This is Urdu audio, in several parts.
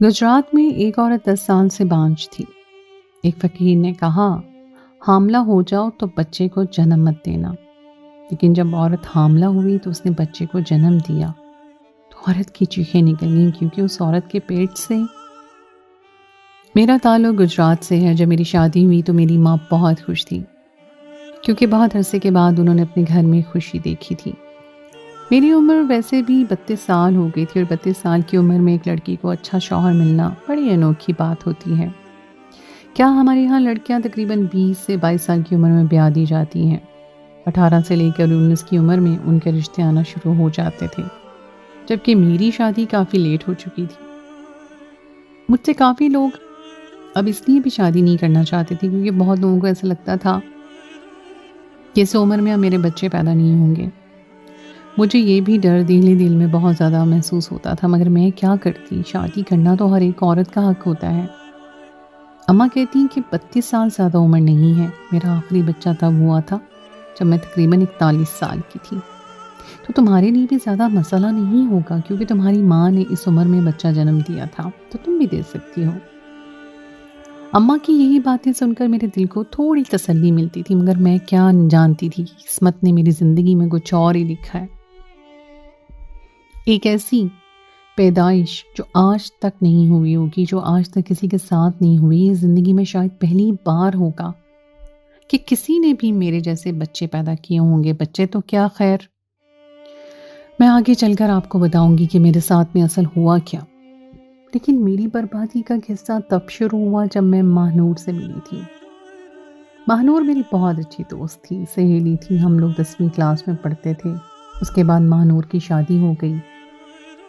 گجرات میں ایک عورت 10 سال سے بانجھ تھی۔ ایک فقیر نے کہا، حاملہ ہو جاؤ تو بچے کو جنم مت دینا۔ لیکن جب عورت حاملہ ہوئی تو اس نے بچے کو جنم دیا تو عورت کی چیخیں نکل گئیں، کیونکہ اس عورت کے پیٹ سے میرا تعلق گجرات سے ہے۔ جب میری شادی ہوئی تو میری ماں بہت خوش تھی، کیونکہ بہت عرصے کے بعد انہوں نے اپنے گھر میں خوشی دیکھی تھی۔ میری عمر ویسے بھی 32 سال ہو گئی تھی، اور 32 سال کی عمر میں ایک لڑکی کو اچھا شوہر ملنا بڑی انوکھی بات ہوتی ہے۔ کیا ہمارے یہاں لڑکیاں تقریباً 20 سے 22 سال کی عمر میں بیاہ دی جاتی ہیں۔ 18 سے لے کر 19 کی عمر میں ان کے رشتے آنا شروع ہو جاتے تھے، جبکہ میری شادی کافی لیٹ ہو چکی تھی۔ مجھ سے کافی لوگ اب اس لیے بھی شادی نہیں کرنا چاہتے تھے کیونکہ بہت لوگوں کو ایسا لگتا تھا کہ اس عمر میں اب میرے بچے پیدا نہیں ہوں گے۔ مجھے یہ بھی ڈر دل میں بہت زیادہ محسوس ہوتا تھا، مگر میں کیا کرتی؟ شادی کرنا تو ہر ایک عورت کا حق ہوتا ہے۔ اماں کہتی ہیں کہ 32 سال زیادہ عمر نہیں ہے۔ میرا آخری بچہ تب ہوا تھا جب میں تقریباً 41 سال کی تھی۔ تو تمہارے لیے بھی زیادہ مسئلہ نہیں ہوگا، کیونکہ تمہاری ماں نے اس عمر میں بچہ جنم دیا تھا، تو تم بھی دے سکتی ہو۔ اماں کی یہی باتیں سن کر میرے دل کو تھوڑی تسلی ملتی تھی، مگر میں کیا جانتی تھی کہ قسمت نے میری زندگی میں کچھ اور ہی لکھا ہے۔ ایک ایسی پیدائش جو آج تک نہیں ہوئی ہوگی، جو آج تک کسی کے ساتھ نہیں ہوئی، یہ زندگی میں شاید پہلی بار ہوگا کہ کسی نے بھی میرے جیسے بچے پیدا کیے ہوں گے۔ بچے تو کیا، خیر میں آگے چل کر آپ کو بتاؤں گی کہ میرے ساتھ میں اصل ہوا کیا۔ لیکن میری بربادی کا قصہ تب شروع ہوا جب میں ماہنور سے ملی تھی۔ ماہنور میری بہت اچھی دوست تھی، سہیلی تھی۔ ہم لوگ 10ویں کلاس میں پڑھتے تھے۔ اس کے بعد ماہنور کی شادی ہو گئی۔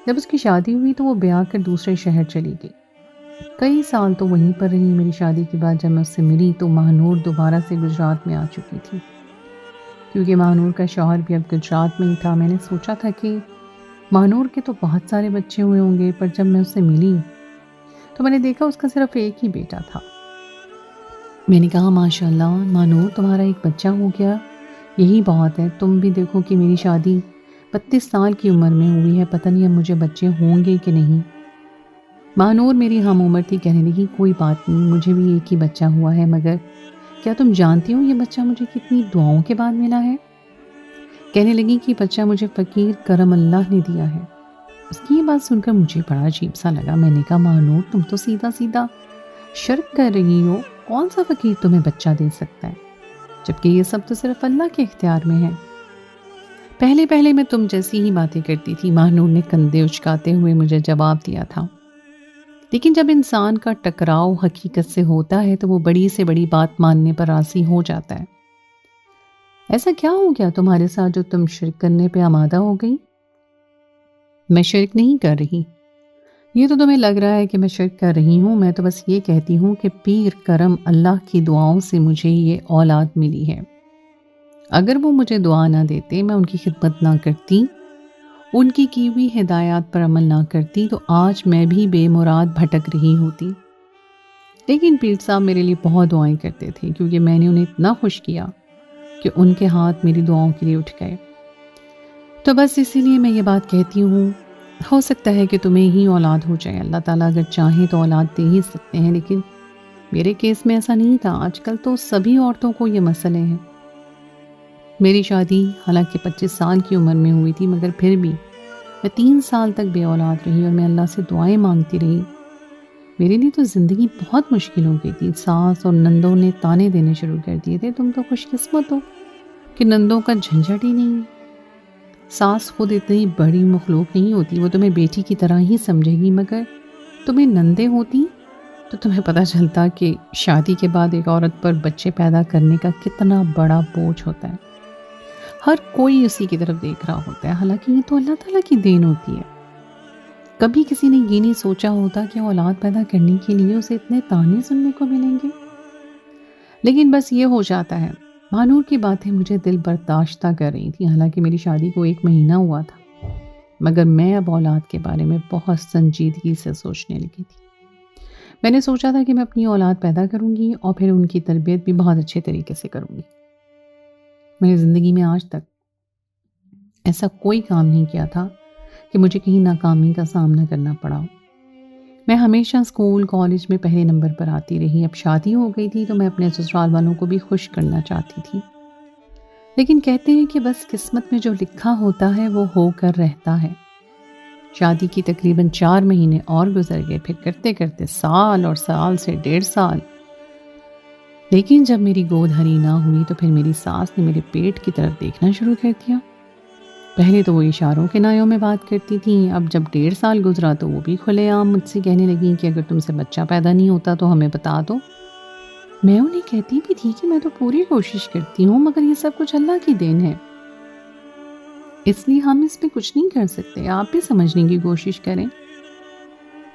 جب اس کی شادی ہوئی تو وہ بیاہ کر دوسرے شہر چلی گئی۔ کئی سال تو وہیں پر رہی۔ میری شادی کے بعد جب میں اس سے ملی تو ماہنور دوبارہ سے گجرات میں آ چکی تھی، کیونکہ ماہنور کا شوہر بھی اب گجرات میں ہی تھا۔ میں نے سوچا تھا کہ ماہنور کے تو بہت سارے بچے ہوئے ہوں گے، پر جب میں اس سے ملی تو میں نے دیکھا اس کا صرف ایک ہی بیٹا تھا۔ میں نے کہا، ماشاء اللہ ماہنور، تمہارا ایک بچہ ہو گیا، یہی بہت ہے۔ تم بھی دیکھو کہ میری شادی 32 سال کی عمر میں ہوئی ہے، پتہ نہیں اب مجھے بچے ہوں گے کہ نہیں۔ ماہنور میری ہم عمر تھی، کہنے لگی، کوئی بات نہیں، مجھے بھی ایک ہی بچہ ہوا ہے، مگر کیا تم جانتی ہو یہ بچہ مجھے کتنی دعاؤں کے بعد ملا ہے؟ کہنے لگی کہ بچہ مجھے فقیر کرم اللہ نے دیا ہے۔ اس کی یہ بات سن کر مجھے بڑا عجیب سا لگا۔ میں نے کہا، ماہنور، تم تو سیدھا سیدھا شرک کر رہی ہو، کون سا فقیر تمہیں بچہ دے سکتا ہے، جبکہ یہ سب تو صرف اللہ کے اختیار میں ہے۔ پہلے میں تم جیسی ہی باتیں کرتی تھی، ماہنور نے کندھے اچکاتے ہوئے مجھے جواب دیا تھا۔ لیکن جب انسان کا ٹکراؤ حقیقت سے ہوتا ہے تو وہ بڑی سے بڑی بات ماننے پر راضی ہو جاتا ہے۔ ایسا کیا ہو گیا تمہارے ساتھ جو تم شرک کرنے پہ آمادہ ہو گئی؟ میں شرک نہیں کر رہی۔ یہ تو تمہیں لگ رہا ہے کہ میں شرک کر رہی ہوں۔ میں تو بس یہ کہتی ہوں کہ پیر کرم اللہ کی دعاؤں سے مجھے یہ اولاد ملی ہے۔ اگر وہ مجھے دعا نہ دیتے، میں ان کی خدمت نہ کرتی، ان کی ہوئی ہدایات پر عمل نہ کرتی، تو آج میں بھی بے مراد بھٹک رہی ہوتی۔ لیکن پیر صاحب میرے لیے بہت دعائیں کرتے تھے، کیونکہ میں نے انہیں اتنا خوش کیا کہ ان کے ہاتھ میری دعاؤں کے لیے اٹھ گئے۔ تو بس اسی لیے میں یہ بات کہتی ہوں، ہو سکتا ہے کہ تمہیں ہی اولاد ہو جائے۔ اللہ تعالیٰ اگر چاہیں تو اولاد دے ہی سکتے ہیں، لیکن میرے کیس میں ایسا نہیں تھا۔ آج کل تو سبھی عورتوں کو یہ مسئلے ہیں۔ میری شادی حالانکہ 25 سال کی عمر میں ہوئی تھی، مگر پھر بھی میں 3 سال تک بے اولاد رہی اور میں اللہ سے دعائیں مانگتی رہی۔ میرے لیے تو زندگی بہت مشکل ہو گئی تھی۔ ساس اور نندوں نے تانے دینے شروع کر دیے تھے، تم تو خوش قسمت ہو کہ نندوں کا جھنجھٹ ہی نہیں۔ ساس خود اتنی بڑی مخلوق نہیں ہوتی، وہ تمہیں بیٹی کی طرح ہی سمجھے گی، مگر تمہیں نندیں ہوتی تو تمہیں پتہ چلتا کہ شادی کے بعد ایک عورت پر بچے پیدا کرنے کا کتنا بڑا بوجھ ہوتا ہے۔ ہر کوئی اسی کی طرف دیکھ رہا ہوتا ہے، حالانکہ یہ تو اللہ تعالیٰ کی دین ہوتی ہے۔ کبھی کسی نے یہ نہیں سوچا ہوتا کہ اولاد پیدا کرنے کے لیے اسے اتنے تانے سننے کو ملیں گے۔ لیکن بس یہ ہو جاتا ہے۔ ماہنور کی باتیں مجھے دل برداشتہ کر رہی تھی، حالانکہ میری شادی کو 1 مہینہ ہوا تھا، مگر میں اب اولاد کے بارے میں بہت سنجیدگی سے سوچنے لگی تھی۔ میں نے سوچا تھا کہ میں اپنی اولاد پیدا کروں گی اور پھر ان کی تربیت بھی بہت اچھے طریقے سے کروں گی۔ میں نے زندگی میں آج تک ایسا کوئی کام نہیں کیا تھا کہ مجھے کہیں ناکامی کا سامنا کرنا پڑا ہو۔ میں ہمیشہ اسکول کالج میں پہلے نمبر پر آتی رہی. اب شادی ہو گئی تھی تو میں اپنے سسرال والوں کو بھی خوش کرنا چاہتی تھی. لیکن کہتے ہیں کہ بس قسمت میں جو لکھا ہوتا ہے وہ ہو کر رہتا ہے. شادی کی تقریباً 4 مہینے اور گزر گئے، پھر کرتے کرتے سال اور سال سے 1.5 سال. لیکن جب میری گود ہری نہ ہوئی تو پھر میری ساس نے میرے پیٹ کی طرف دیکھنا شروع کر دیا. پہلے تو وہ اشاروں کے نایوں میں بات کرتی تھیں، اب جب 1.5 سال گزرا تو وہ بھی کھلے عام مجھ سے کہنے لگیں کہ اگر تم سے بچہ پیدا نہیں ہوتا تو ہمیں بتا دو. میں انہیں کہتی بھی تھی کہ میں تو پوری کوشش کرتی ہوں، مگر یہ سب کچھ اللہ کی دین ہے، اس لیے ہم اس پہ کچھ نہیں کر سکتے، آپ بھی سمجھنے کی کوشش کریں.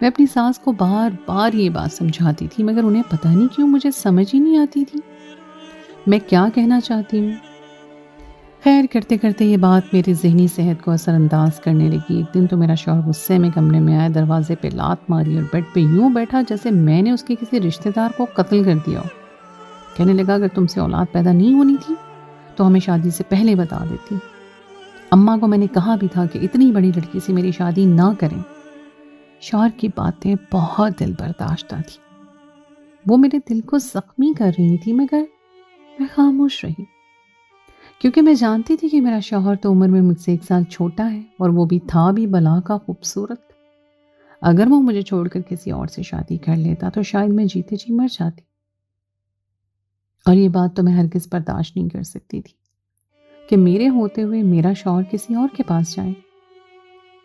میں اپنی ساس کو بار بار یہ بات سمجھاتی تھی، مگر انہیں پتہ نہیں کیوں مجھے سمجھ ہی نہیں آتی تھی میں کیا کہنا چاہتی ہوں. خیر کرتے کرتے یہ بات میری ذہنی صحت کو اثر انداز کرنے لگی. ایک دن تو میرا شوہر غصے میں کمرے میں آیا، دروازے پہ لات ماری اور بیڈ پہ یوں بیٹھا جیسے میں نے اس کے کسی رشتہ دار کو قتل کر دیا ہو. کہنے لگا اگر تم سے اولاد پیدا نہیں ہونی تھی تو ہمیں شادی سے پہلے بتا دیتی. اماں کو میں نے کہا بھی تھا کہ اتنی بڑی لڑکی سے میری شادی نہ کریں. شوہر کی باتیں بہت دل برداشتہ تھی، وہ میرے دل کو زخمی کر رہی تھی، مگر میں خاموش رہی کیونکہ میں جانتی تھی کہ میرا شوہر تو عمر میں مجھ سے 1 سال چھوٹا ہے اور وہ بھی تھا بھی بلا کا خوبصورت. اگر وہ مجھے چھوڑ کر کسی اور سے شادی کر لیتا تو شاید میں جیتے جی مر جاتی. اور یہ بات تو میں ہرگز برداشت نہیں کر سکتی تھی کہ میرے ہوتے ہوئے میرا شوہر کسی اور کے پاس جائے.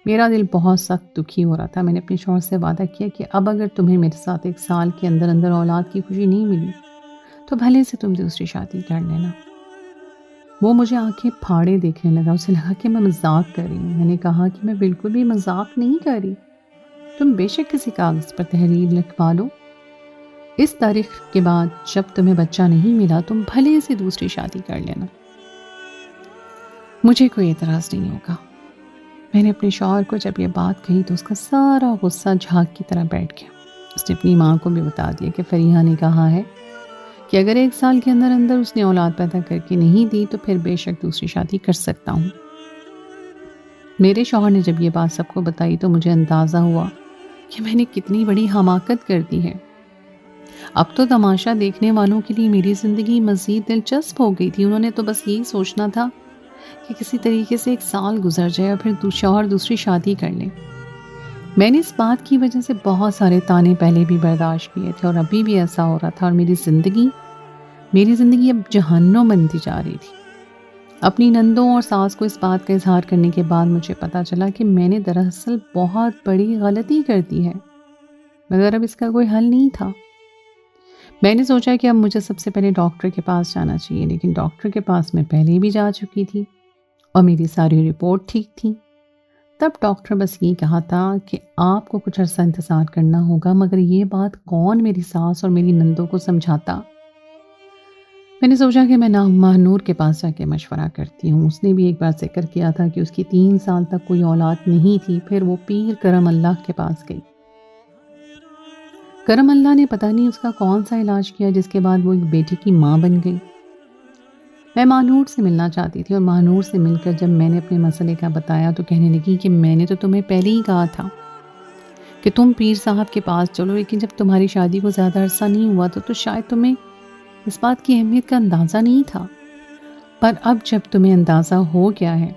میرا دل بہت سخت دکھی ہو رہا تھا. میں نے اپنے شوہر سے وعدہ کیا کہ اب اگر تمہیں میرے ساتھ 1 سال کے اندر اندر اولاد کی خوشی نہیں ملی تو بھلے سے تم دوسری شادی کر لینا. وہ مجھے آنکھیں پھاڑے دیکھنے لگا، اسے لگا کہ میں مذاق کر رہی ہوں. میں نے کہا کہ میں بالکل بھی مذاق نہیں کر رہی، تم بے شک کسی کاغذ پر تحریر لکھوا لو، اس تاریخ کے بعد جب تمہیں بچہ نہیں ملا تم بھلے سے دوسری شادی کر لینا، مجھے کوئی اعتراض نہیں ہوگا. میں نے اپنے شوہر کو جب یہ بات کہی تو اس کا سارا غصہ جھاگ کی طرح بیٹھ گیا. اس نے اپنی ماں کو بھی بتا دیا کہ فریحہ نے کہا ہے کہ اگر 1 سال کے اندر اندر اس نے اولاد پیدا کر کے نہیں دی تو پھر بے شک دوسری شادی کر سکتا ہوں. میرے شوہر نے جب یہ بات سب کو بتائی تو مجھے اندازہ ہوا کہ میں نے کتنی بڑی حماقت کر دی ہے. اب تو تماشا دیکھنے والوں کے لیے میری زندگی مزید دلچسپ ہو گئی تھی. انہوں نے تو بس یہی سوچنا تھا کہ کسی طریقے سے 1 سال گزر جائے اور پھر شوہر دوسری شادی کر لے. میں نے اس بات کی وجہ سے بہت سارے طعنے پہلے بھی برداشت کیے تھے اور ابھی بھی ایسا ہو رہا تھا، اور میری زندگی اب جہنم بنتی جا رہی تھی. اپنی نندوں اور ساس کو اس بات کا اظہار کرنے کے بعد مجھے پتا چلا کہ میں نے دراصل بہت بڑی غلطی کر دی ہے، مگر اب اس کا کوئی حل نہیں تھا. میں نے سوچا کہ اب مجھے سب سے پہلے ڈاکٹر کے پاس جانا چاہیے، لیکن ڈاکٹر کے پاس میں پہلے بھی جا چکی تھی اور میری ساری رپورٹ ٹھیک تھی. تب ڈاکٹر بس یہ کہا تھا کہ آپ کو کچھ عرصہ انتظار کرنا ہوگا، مگر یہ بات کون میری ساس اور میری نندوں کو سمجھاتا. میں نے سوچا کہ میں ماہنور کے پاس جا کے مشورہ کرتی ہوں. اس نے بھی ایک بار ذکر کیا تھا کہ اس کی 3 سال تک کوئی اولاد نہیں تھی. پھر وہ پیر کرم اللہ کے پاس گئی. کرم اللہ نے پتہ نہیں اس کا کون سا علاج کیا جس کے بعد وہ ایک بیٹی کی ماں بن گئی. میں ماہنور سے ملنا چاہتی تھی اور ماہنور سے مل کر جب میں نے اپنے مسئلے کا بتایا تو کہنے لگی کہ میں نے تو تمہیں پہلے ہی کہا تھا کہ تم پیر صاحب کے پاس چلو، لیکن جب تمہاری شادی کو زیادہ عرصہ نہیں ہوا تو شاید تمہیں اس بات کی اہمیت کا اندازہ نہیں تھا. پر اب جب تمہیں اندازہ ہو گیا ہے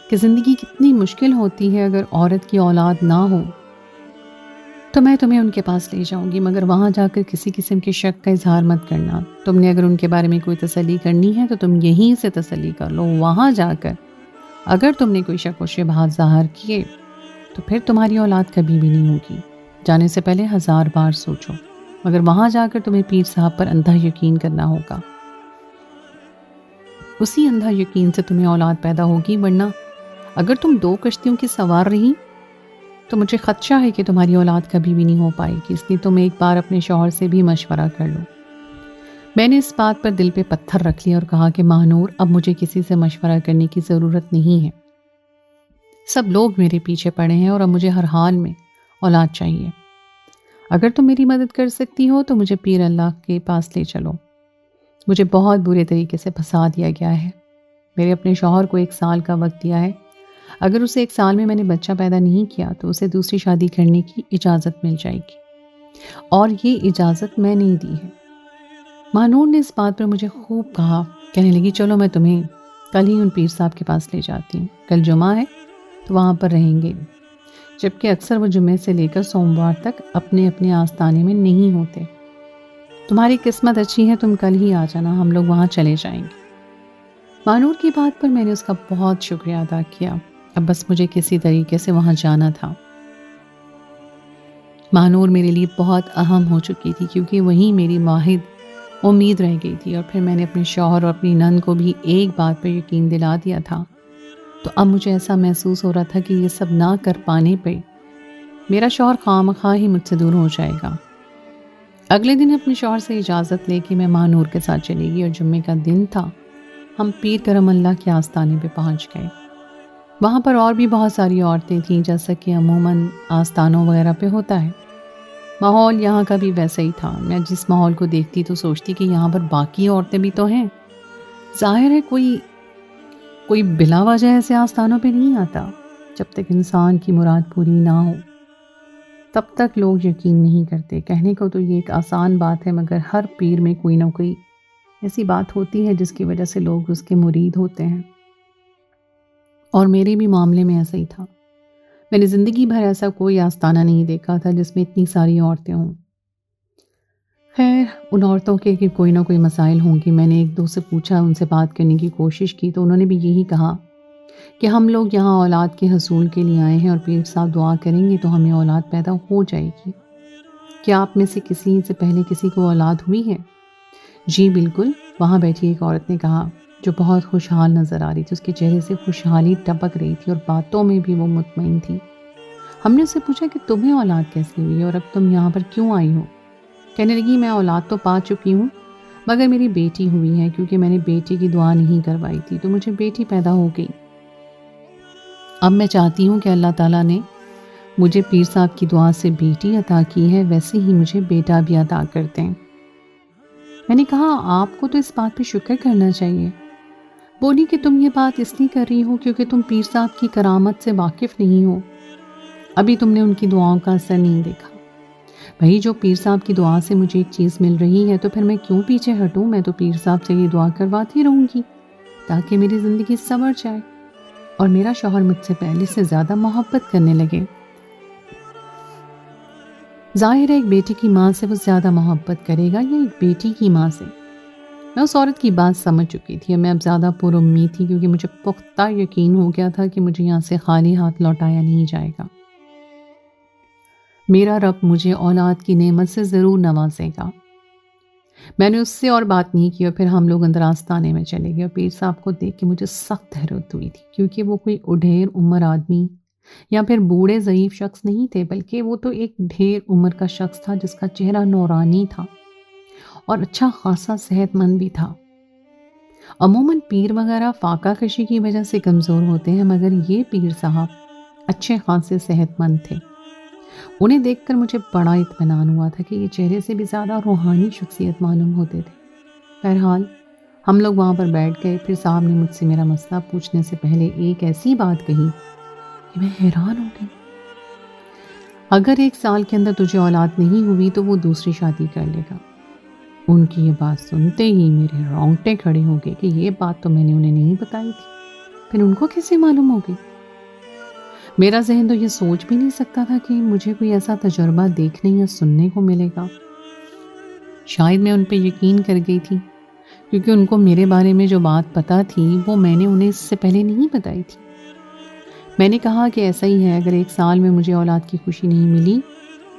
کہ زندگی کتنی مشکل ہوتی ہے اگر عورت کی اولاد نہ ہو، تو میں تمہیں ان کے پاس لے جاؤں گی، مگر وہاں جا کر کسی قسم کے شک کا اظہار مت کرنا. تم نے اگر ان کے بارے میں کوئی تسلی کرنی ہے تو تم یہیں سے تسلی کر لو. وہاں جا کر اگر تم نے کوئی شک و شبہات ظاہر کیے تو پھر تمہاری اولاد کبھی بھی نہیں ہوگی. جانے سے پہلے 1000 بار سوچو، مگر وہاں جا کر تمہیں پیر صاحب پر اندھا یقین کرنا ہوگا. اسی اندھا یقین سے تمہیں اولاد پیدا ہوگی، ورنہ اگر تم 2 کشتیوں کی سوار رہی تو مجھے خدشہ ہے کہ تمہاری اولاد کبھی بھی نہیں ہو پائے گی. اس لیے تم ایک بار اپنے شوہر سے بھی مشورہ کر لو. میں نے اس بات پر دل پہ پتھر رکھ لیا اور کہا کہ ماہنور اب مجھے کسی سے مشورہ کرنے کی ضرورت نہیں ہے. سب لوگ میرے پیچھے پڑے ہیں اور اب مجھے ہر حال میں اولاد چاہیے. اگر تم میری مدد کر سکتی ہو تو مجھے پیر اللہ کے پاس لے چلو. مجھے بہت برے طریقے سے پھنسا دیا گیا ہے. میرے اپنے شوہر کو 1 سال کا وقت دیا ہے اگر اسے 1 سال میں نے بچہ پیدا نہیں کیا تو اسے دوسری شادی کرنے کی اجازت مل جائے گی، اور یہ اجازت میں نہیں دی ہے۔ مہنور نے اس بات پر مجھے خوب کہا، کہنے لگی چلو میں تمہیں کل ہی ان پیر صاحب کے پاس لے جاتی ہوں، کل جمعہ ہے تو وہاں پر رہیں گے، جبکہ اکثر وہ جمعے سے لے کر سوموار تک اپنے اپنے آستانے میں نہیں ہوتے۔ تمہاری قسمت اچھی ہے، تم کل ہی آ جانا، ہم لوگ وہاں چلے جائیں گے۔ مہنور کی بات پر میں نے اس کا بہت شکریہ ادا کیا، اب بس مجھے کسی طریقے سے وہاں جانا تھا۔ مہنور میرے لیے بہت اہم ہو چکی تھی، کیونکہ وہی میری واحد امید رہ گئی تھی، اور پھر میں نے اپنے شوہر اور اپنی نند کو بھی ایک بات پر یقین دلا دیا تھا۔ تو اب مجھے ایسا محسوس ہو رہا تھا کہ یہ سب نہ کر پانے پہ میرا شوہر خواہ ہی مجھ سے دور ہو جائے گا۔ اگلے دن اپنے شوہر سے اجازت لے کے میں مہنور کے ساتھ چلی گئی، اور جمعے کا دن تھا۔ ہم پیر کرم اللہ کے آستانے پہ پہنچ گئے۔ وہاں پر اور بھی بہت ساری عورتیں تھیں، جیسا کہ عموماً آستانوں وغیرہ پہ ہوتا ہے۔ ماحول یہاں کا بھی ویسا ہی تھا۔ میں جس ماحول کو دیکھتی تو سوچتی کہ یہاں پر باقی عورتیں بھی تو ہیں۔ ظاہر ہے کوئی بلا وجہ ایسے آستانوں پہ نہیں آتا۔ جب تک انسان کی مراد پوری نہ ہو تب تک لوگ یقین نہیں کرتے۔ کہنے کو تو یہ ایک آسان بات ہے، مگر ہر پیر میں کوئی نہ کوئی ایسی بات ہوتی ہے جس کی وجہ سے لوگ اس کے مرید ہوتے ہیں، اور میرے بھی معاملے میں ایسا ہی تھا۔ میں نے زندگی بھر ایسا کوئی آستانہ نہیں دیکھا تھا جس میں اتنی ساری عورتیں ہوں۔ خیر، ان عورتوں کے کوئی نہ کوئی مسائل ہوں گی۔ میں نے ایک دو سے پوچھا، ان سے بات کرنے کی کوشش کی، تو انہوں نے بھی یہی کہا کہ ہم لوگ یہاں اولاد کے حصول کے لیے آئے ہیں، اور پیر صاحب دعا کریں گے تو ہمیں اولاد پیدا ہو جائے گی۔ کیا آپ میں سے کسی سے پہلے کسی کو اولاد ہوئی ہے؟ جی بالکل، وہاں بیٹھی ایک عورت نے کہا، جو بہت خوشحال نظر آ رہی تھی۔ اس کے چہرے سے خوشحالی ٹپک رہی تھی، اور باتوں میں بھی وہ مطمئن تھی۔ ہم نے اس سے پوچھا کہ تمہیں اولاد کیسے ہوئی ہے، اور اب تم یہاں پر کیوں آئی ہو؟ کہنے لگی میں اولاد تو پا چکی ہوں، مگر میری بیٹی ہوئی ہے، کیونکہ میں نے بیٹی کی دعا نہیں کروائی تھی تو مجھے بیٹی پیدا ہو گئی۔ اب میں چاہتی ہوں کہ اللہ تعالیٰ نے مجھے پیر صاحب کی دعا سے بیٹی عطا کی ہے، ویسے ہی مجھے بیٹا بھی عطا کر دیں۔ میں نے کہا آپ کو تو اس بات پہ شکر کرنا چاہیے۔ بولی کہ تم یہ بات اس لیے کر رہی ہو کیونکہ تم پیر صاحب کی کرامت سے واقف نہیں ہو، ابھی تم نے ان کی دعاؤں کا اثر نہیں دیکھا۔ بھئی جو پیر صاحب کی دعا سے مجھے ایک چیز مل رہی ہے تو پھر میں کیوں پیچھے ہٹوں؟ میں تو پیر صاحب سے یہ دعا کرواتی رہوں گی تاکہ میری زندگی سنور جائے اور میرا شوہر مجھ سے پہلے سے زیادہ محبت کرنے لگے۔ ظاہر ہے ایک بیٹی کی ماں سے وہ زیادہ محبت کرے گا یا ایک بیٹی کی ماں سے؟ میں اس عورت کی بات سمجھ چکی تھی، میں اب زیادہ پر امید تھی کیونکہ مجھے پختہ یقین ہو گیا تھا کہ مجھے یہاں سے خالی ہاتھ لوٹایا نہیں جائے گا۔ میرا رب مجھے اولاد کی نعمت سے ضرور نوازے گا۔ میں نے اس سے اور بات نہیں کی، اور پھر ہم لوگ اندر آستانے میں چلے گئے، اور پیر صاحب کو دیکھ کے مجھے سخت حیرت ہوئی تھی، کیونکہ وہ کوئی اڈھیر عمر آدمی یا پھر بوڑھے ضعیف شخص نہیں تھے، بلکہ وہ تو ایک ڈھیر عمر کا شخص تھا جس کا چہرہ نورانی تھا اور اچھا خاصا صحت مند بھی تھا۔ عموماً پیر وغیرہ فاقہ کشی کی وجہ سے کمزور ہوتے ہیں، مگر یہ پیر صاحب اچھے خاصے صحت مند تھے۔ انہیں دیکھ کر مجھے بڑا اطمینان ہوا تھا کہ یہ چہرے سے بھی زیادہ روحانی شخصیت معلوم ہوتے تھے۔ بہرحال ہم لوگ وہاں پر بیٹھ گئے۔ پھر صاحب نے مجھ سے میرا مسئلہ پوچھنے سے پہلے ایک ایسی بات کہی کہ میں حیران ہو گئی۔ اگر 1 سال کے اندر تجھے اولاد نہیں ہوئی تو وہ دوسری شادی کر لے گا۔ ان کی یہ بات سنتے ہی میرے رونگٹے کھڑے ہو گئے کہ یہ بات تو میں نے انہیں نہیں بتائی تھی، پھر ان کو کیسے معلوم ہو گئی؟ میرا ذہن تو یہ سوچ بھی نہیں سکتا تھا کہ مجھے کوئی ایسا تجربہ دیکھنے یا سننے کو ملے گا۔ شاید میں ان پہ یقین کر گئی تھی کیونکہ ان کو میرے بارے میں جو بات پتہ تھی وہ میں نے انہیں اس سے پہلے نہیں بتائی تھی۔ میں نے کہا کہ ایسا ہی ہے، اگر 1 سال میں مجھے اولاد کی خوشی نہیں ملی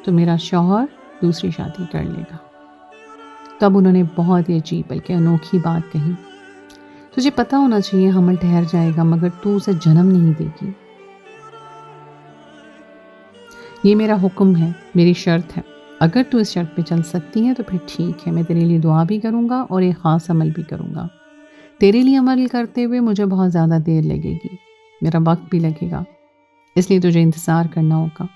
تو میرا شوہر دوسری شادی کر لے گا۔ تب انہوں نے بہت ہی عجیب بلکہ انوکھی بات کہی، تجھے پتہ ہونا چاہیے حمل ٹھہر جائے گا مگر تو اسے جنم نہیں دے گی۔ یہ میرا حکم ہے، میری شرط ہے، اگر تو اس شرط پہ چل سکتی ہے تو پھر ٹھیک ہے، میں تیرے لیے دعا بھی کروں گا اور ایک خاص عمل بھی کروں گا۔ تیرے لیے عمل کرتے ہوئے مجھے بہت زیادہ دیر لگے گی، میرا وقت بھی لگے گا، اس لیے تجھے انتظار کرنا ہوگا۔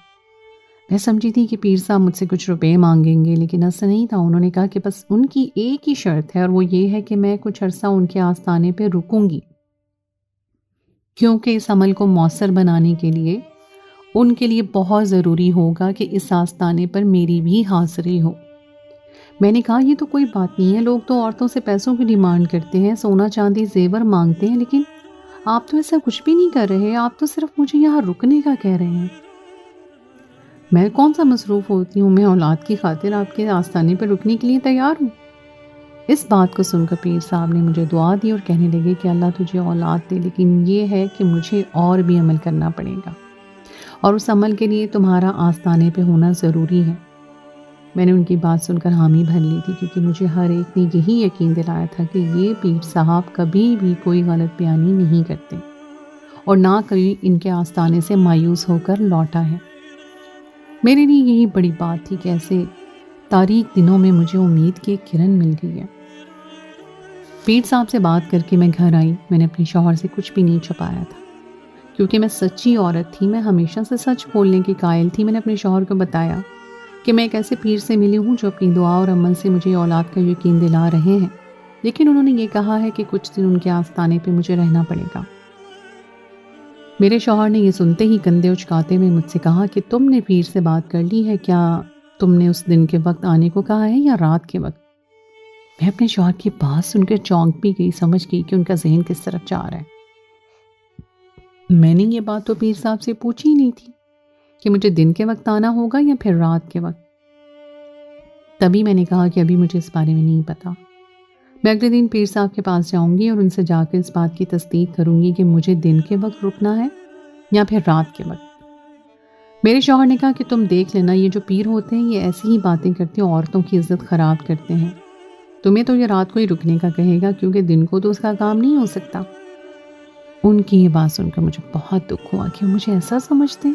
میں سمجھی تھی کہ پیر صاحب مجھ سے کچھ روپے مانگیں گے، لیکن ایسا نہیں تھا۔ انہوں نے کہا کہ بس ان کی ایک ہی شرط ہے اور وہ یہ ہے کہ میں کچھ عرصہ ان کے آستانے پہ رکوں گی۔ کیونکہ اس عمل کو مؤثر بنانے کے لیے ان کے لیے بہت ضروری ہوگا کہ اس آستانے پر میری بھی حاضری ہو۔ میں نے کہا یہ تو کوئی بات نہیں ہے، لوگ تو عورتوں سے پیسوں کی ڈیمانڈ کرتے ہیں، سونا چاندی زیور مانگتے ہیں، لیکن آپ تو ایسا کچھ بھی نہیں کر رہے، آپ تو صرف مجھے یہاں رکنے کا کہہ رہے ہیں۔ میں کون سا مصروف ہوتی ہوں، میں اولاد کی خاطر آپ کے آستانے پر رکنے کے لیے تیار ہوں۔ اس بات کو سن کر پیر صاحب نے مجھے دعا دی اور کہنے لگے کہ اللہ تجھے اولاد دے، لیکن یہ ہے کہ مجھے اور بھی عمل کرنا پڑے گا، اور اس عمل کے لیے تمہارا آستانے پہ ہونا ضروری ہے۔ میں نے ان کی بات سن کر حامی بھر لی تھی، کیونکہ مجھے ہر ایک نے یہی یقین دلایا تھا کہ یہ پیر صاحب کبھی بھی کوئی غلط بیانی نہیں کرتے اور نہ کبھی ان کے آستانے سے مایوس ہو کر لوٹا ہے۔ میرے لیے یہی بڑی بات تھی کہ ایسے تاریک دنوں میں مجھے امید کی ایک کرن مل گئی ہے۔ پیر صاحب سے بات کر کے میں گھر آئی۔ میں نے اپنے شوہر سے کچھ بھی نہیں چھپایا تھا، کیونکہ میں سچی عورت تھی، میں ہمیشہ سے سچ بولنے کی قائل تھی۔ میں نے اپنے شوہر کو بتایا کہ میں ایک ایسے پیر سے ملی ہوں جو اپنی دعا اور عمل سے مجھے اولاد کا یقین دلا رہے ہیں، لیکن انہوں نے یہ کہا ہے کہ کچھ دن ان کے آستانے پہ مجھے رہنا پڑے گا۔ میرے شوہر نے یہ سنتے ہی کندھے اچکاتے ہوئے مجھ سے کہا کہ تم نے پیر سے بات کر لی ہے، کیا تم نے اس دن کے وقت آنے کو کہا ہے یا رات کے وقت؟ میں اپنے شوہر کی بات سن کر چونک بھی گئی، سمجھ گئی کہ ان کا ذہن کس طرف جا رہا ہے۔ میں نے یہ بات تو پیر صاحب سے پوچھی ہی نہیں تھی کہ مجھے دن کے وقت آنا ہوگا یا پھر رات کے وقت۔ تبھی میں نے کہا کہ ابھی مجھے اس بارے میں نہیں پتا، میں اگلے دن پیر صاحب کے پاس جاؤں گی اور ان سے جا کر اس بات کی تصدیق کروں گی کہ مجھے دن کے وقت رکنا ہے یا پھر رات کے وقت۔ میرے شوہر نے کہا کہ تم دیکھ لینا، یہ جو پیر ہوتے ہیں یہ ایسی ہی باتیں کرتے ہیں، عورتوں کی عزت خراب کرتے ہیں، تمہیں تو یہ رات کو ہی رکنے کا کہے گا کیونکہ دن کو تو اس کا کام نہیں ہو سکتا۔ ان کی یہ بات سن کر مجھے بہت دکھ ہوا کہ وہ مجھے ایسا سمجھتے ہیں۔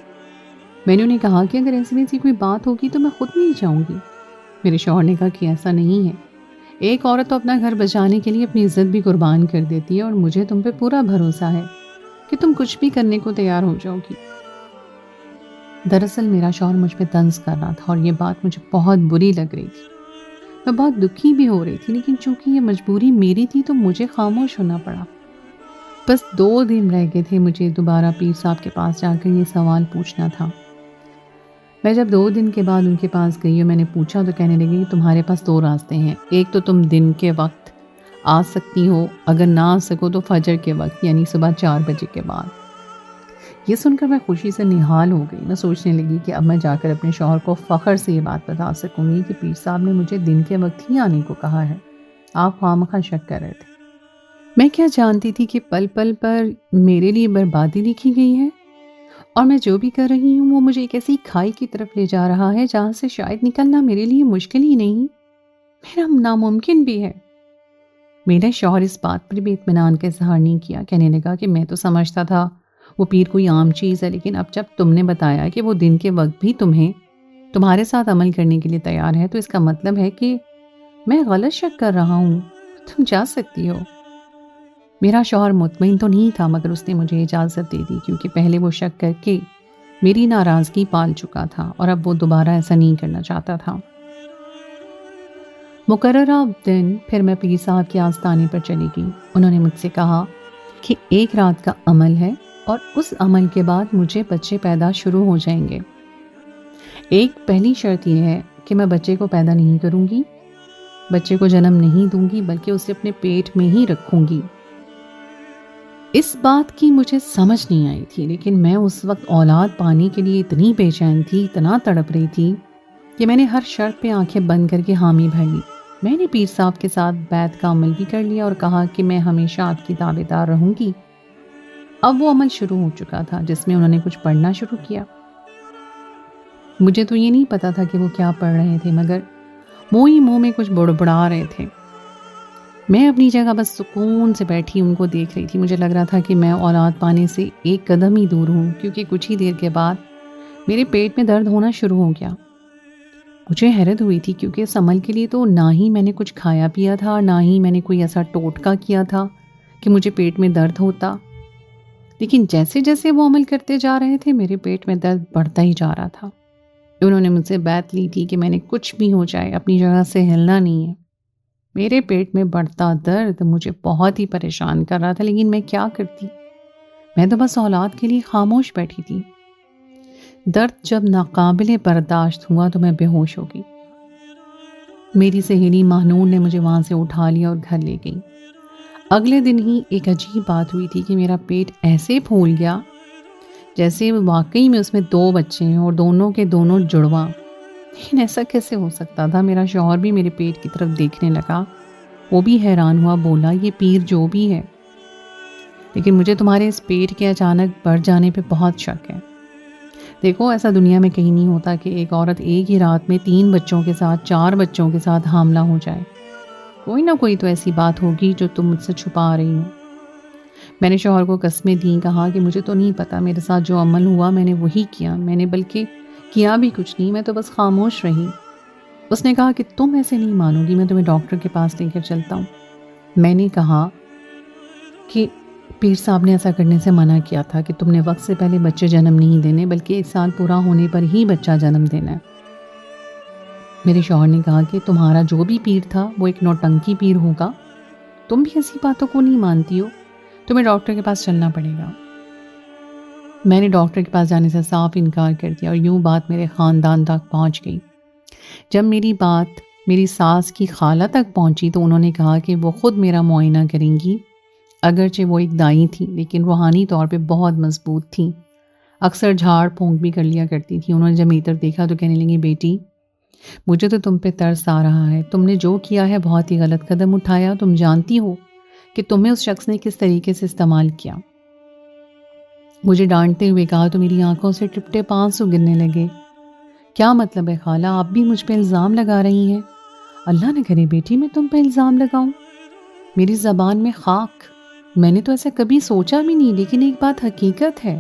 میں نے انہیں کہا کہ اگر ایسی ویسی کوئی بات ہوگی تو میں خود نہیں جاؤں گی۔ میرے شوہر نے کہا کہ ایسا نہیں ہے، ایک عورت تو اپنا گھر بچانے کے لیے اپنی عزت بھی قربان کر دیتی ہے، اور مجھے تم پہ پورا بھروسہ ہے کہ تم کچھ بھی کرنے کو تیار ہو جاؤ گی۔ دراصل میرا شوہر مجھ پہ طنز کر رہا تھا اور یہ بات مجھے بہت بری لگ رہی تھی، میں بہت دکھی بھی ہو رہی تھی، لیکن چونکہ یہ مجبوری میری تھی تو مجھے خاموش ہونا پڑا۔ بس 2 دن رہ گئے تھے مجھے دوبارہ پیر صاحب کے پاس جا کر یہ سوال پوچھنا تھا۔ میں جب 2 دن کے بعد ان کے پاس گئی اور میں نے پوچھا تو کہنے لگے کہ تمہارے پاس 2 راستے ہیں، ایک تو تم دن کے وقت آ سکتی ہو، اگر نہ آ سکو تو فجر کے وقت یعنی صبح 4 بجے کے بعد۔ یہ سن کر میں خوشی سے نہال ہو گئی۔ میں سوچنے لگی کہ اب میں جا کر اپنے شوہر کو فخر سے یہ بات بتا سکوں گی کہ پیر صاحب نے مجھے دن کے وقت ہی آنے کو کہا ہے، آپ خواہ شک کر رہے تھے۔ میں کیا جانتی تھی کہ پل پل پر میرے لیے بربادی لکھی گئی ہے، اور میں جو بھی کر رہی ہوں وہ مجھے ایک ایسی کھائی کی طرف لے جا رہا ہے جہاں سے شاید نکلنا میرے لیے مشکل ہی نہیں، میرا ناممکن بھی ہے۔ میرا شوہر اس بات پر بھی اطمینان کا اظہار نہیں کیا، کہنے لگا کہ میں تو سمجھتا تھا وہ پیر کوئی عام چیز ہے، لیکن اب جب تم نے بتایا کہ وہ دن کے وقت بھی تمہارے ساتھ عمل کرنے کے لیے تیار ہے تو اس کا مطلب ہے کہ میں غلط شک کر رہا ہوں، تم جا سکتی ہو۔ میرا شوہر مطمئن تو نہیں تھا، مگر اس نے مجھے اجازت دے دی، کیونکہ پہلے وہ شک کر کے میری ناراضگی پال چکا تھا اور اب وہ دوبارہ ایسا نہیں کرنا چاہتا تھا۔ مقررہ دن پھر میں پیر صاحب کے آستانے پر چلی گئی۔ انہوں نے مجھ سے کہا کہ 1 رات کا عمل ہے اور اس عمل کے بعد مجھے بچے پیدا شروع ہو جائیں گے۔ ایک پہلی شرط یہ ہے کہ میں بچے کو پیدا نہیں کروں گی، بچے کو جنم نہیں دوں گی، بلکہ اسے اپنے پیٹ میں ہی رکھوں گی۔ اس بات کی مجھے سمجھ نہیں آئی تھی، لیکن میں اس وقت اولاد پانے کے لیے اتنی بے چین تھی، اتنا تڑپ رہی تھی کہ میں نے ہر شرط پہ آنکھیں بند کر کے حامی بھر لی۔ میں نے پیر صاحب کے ساتھ بیعت کا عمل بھی کر لیا اور کہا کہ میں ہمیشہ آپ کی تابعدار رہوں گی۔ اب وہ عمل شروع ہو چکا تھا جس میں انہوں نے کچھ پڑھنا شروع کیا۔ مجھے تو یہ نہیں پتا تھا کہ وہ کیا پڑھ رہے تھے، مگر منہ ہی منہ میں کچھ بڑبڑا رہے تھے۔ میں اپنی جگہ بس سکون سے بیٹھی ان کو دیکھ رہی تھی۔ مجھے لگ رہا تھا کہ میں اولاد پانے سے 1 قدم ہی دور ہوں، کیونکہ کچھ ہی دیر کے بعد میرے پیٹ میں درد ہونا شروع ہو گیا۔ مجھے حیرت ہوئی تھی، کیونکہ اس عمل کے لیے تو نہ ہی میں نے کچھ کھایا پیا تھا، نہ ہی میں نے کوئی ایسا ٹوٹکا کیا تھا کہ مجھے پیٹ میں درد ہوتا، لیکن جیسے جیسے وہ عمل کرتے جا رہے تھے میرے پیٹ میں درد بڑھتا ہی جا رہا تھا۔ انہوں نے مجھ سے بیعت لی تھی کہ میں نے کچھ بھی ہو جائے اپنی جگہ سے ہلنا نہیں ہے۔ میرے پیٹ میں بڑھتا درد مجھے بہت ہی پریشان کر رہا تھا، لیکن میں کیا کرتی؟ میں تو بس اولاد کے لیے خاموش بیٹھی تھی۔ درد جب ناقابل برداشت ہوا تو میں بے ہوش ہو گئی۔ میری سہیلی مہنور نے مجھے وہاں سے اٹھا لیا اور گھر لے گئی۔ اگلے دن ہی ایک عجیب بات ہوئی تھی کہ میرا پیٹ ایسے پھول گیا جیسے واقعی میں اس میں 2 بچے ہیں اور دونوں کے دونوں جڑواں۔ لیکن ایسا کیسے ہو سکتا تھا؟ میرا شوہر بھی میرے پیٹ کی طرف دیکھنے لگا، وہ بھی حیران ہوا، بولا یہ پیر جو بھی ہے، لیکن مجھے تمہارے اس پیٹ کے اچانک بڑھ جانے پہ بہت شک ہے۔ دیکھو ایسا دنیا میں کہیں نہیں ہوتا کہ ایک عورت ایک ہی رات میں 3 بچوں کے ساتھ 4 بچوں کے ساتھ حاملہ ہو جائے۔ کوئی نہ کوئی تو ایسی بات ہوگی جو تم مجھ سے چھپا رہی ہو۔ میں نے شوہر کو قسمیں دیں، کہا کہ مجھے تو نہیں پتا، میرے ساتھ جو عمل ہوا میں نے وہی کیا، میں نے بلکہ کیا بھی کچھ نہیں، میں تو بس خاموش رہی۔ اس نے کہا کہ تم ایسے نہیں مانو گی، میں تمہیں ڈاکٹر کے پاس لے کر چلتا ہوں۔ میں نے کہا کہ پیر صاحب نے ایسا کرنے سے منع کیا تھا کہ تم نے وقت سے پہلے بچے جنم نہیں دینے، بلکہ 1 سال پورا ہونے پر ہی بچہ جنم دینا ہے۔ میرے شوہر نے کہا کہ تمہارا جو بھی پیر تھا وہ ایک نوٹنکی پیر ہوگا، تم بھی ایسی باتوں کو نہیں مانتی ہو، تمہیں ڈاکٹر کے پاس چلنا پڑے گا۔ میں نے ڈاکٹر کے پاس جانے سے صاف انکار کر دیا اور یوں بات میرے خاندان تک پہنچ گئی۔ جب میری بات میری ساس کی خالہ تک پہنچی تو انہوں نے کہا کہ وہ خود میرا معائنہ کریں گی۔ اگرچہ وہ ایک دائی تھی لیکن روحانی طور پہ بہت مضبوط تھیں، اکثر جھاڑ پھونک بھی کر لیا کرتی تھی۔ انہوں نے جب میری طرف دیکھا تو کہنے لگی، بیٹی مجھے تو تم پہ ترس آ رہا ہے، تم نے جو کیا ہے بہت ہی غلط قدم اٹھایا، تم جانتی ہو کہ تمہیں اس شخص نے کس طریقے سے استعمال کیا۔ مجھے ڈانٹتے ہوئے کہا تو میری آنکھوں سے ٹپٹے 500 گرنے لگے۔ کیا مطلب ہے خالہ، آپ بھی مجھ پہ الزام لگا رہی ہیں؟ اللہ نہ کرے بیٹی میں تم پہ الزام لگاؤں، میری زبان میں خاک، میں نے تو ایسا کبھی سوچا بھی نہیں، لیکن ایک بات حقیقت ہے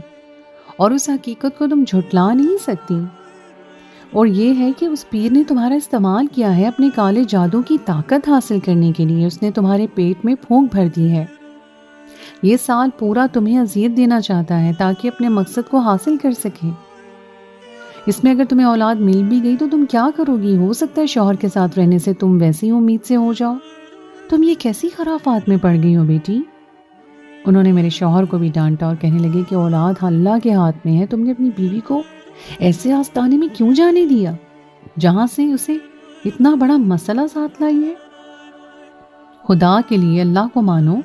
اور اس حقیقت کو تم جھٹلا نہیں سکتی، اور یہ ہے کہ اس پیر نے تمہارا استعمال کیا ہے اپنے کالے جادو کی طاقت حاصل کرنے کے لیے۔ اس نے تمہارے پیٹ میں پھونک بھر دی ہے، یہ سال پورا تمہیں اذیت دینا چاہتا ہے تاکہ اپنے مقصد کو حاصل کر سکے۔ اس میں اگر تمہیں اولاد مل بھی گئی تو تم کیا کرو گی؟ ہو سکتا ہے شوہر کے ساتھ رہنے سے تم ویسی امید سے ہو جاؤ۔ تم یہ کیسی خرافات میں پڑ گئی ہو بیٹی؟ انہوں نے میرے شوہر کو بھی ڈانٹا اور کہنے لگے کہ اولاد اللہ کے ہاتھ میں ہے، تم نے اپنی بیوی کو ایسے آستانے میں کیوں جانے دیا جہاں سے اسے اتنا بڑا مسئلہ ساتھ لائی ہے؟ خدا کے لیے اللہ کو مانو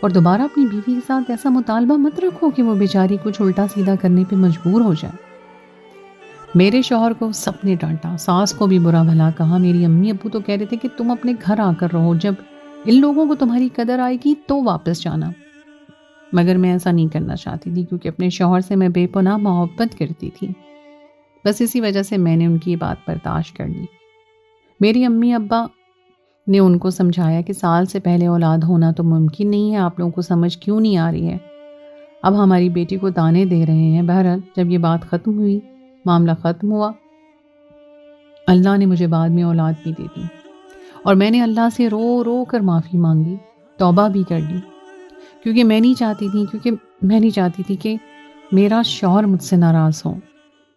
اور دوبارہ اپنی بیوی کے ساتھ ایسا مطالبہ مت رکھو کہ وہ بیچاری کچھ الٹا سیدھا کرنے پہ مجبور ہو جائے۔ میرے شوہر کو سب نے ڈانٹا، ساس کو بھی برا بھلا کہا، میری امی ابو تو کہہ رہے تھے کہ تم اپنے گھر آ کر رہو، جب ان لوگوں کو تمہاری قدر آئے گی تو واپس جانا۔ مگر میں ایسا نہیں کرنا چاہتی تھی کیونکہ اپنے شوہر سے میں بے پناہ محبت کرتی تھی، بس اسی وجہ سے میں نے ان کی بات برداشت کر لی۔ میری امی ابا نے ان کو سمجھایا کہ سال سے پہلے اولاد ہونا تو ممکن نہیں ہے، آپ لوگوں کو سمجھ کیوں نہیں آ رہی ہے، اب ہماری بیٹی کو تانے دے رہے ہیں۔ بہرحال جب یہ بات ختم ہوئی، معاملہ ختم ہوا، اللہ نے مجھے بعد میں اولاد بھی دے دی اور میں نے اللہ سے رو رو کر معافی مانگی، توبہ بھی کر لی، کیونکہ میں نہیں چاہتی تھی کہ میرا شوہر مجھ سے ناراض ہو۔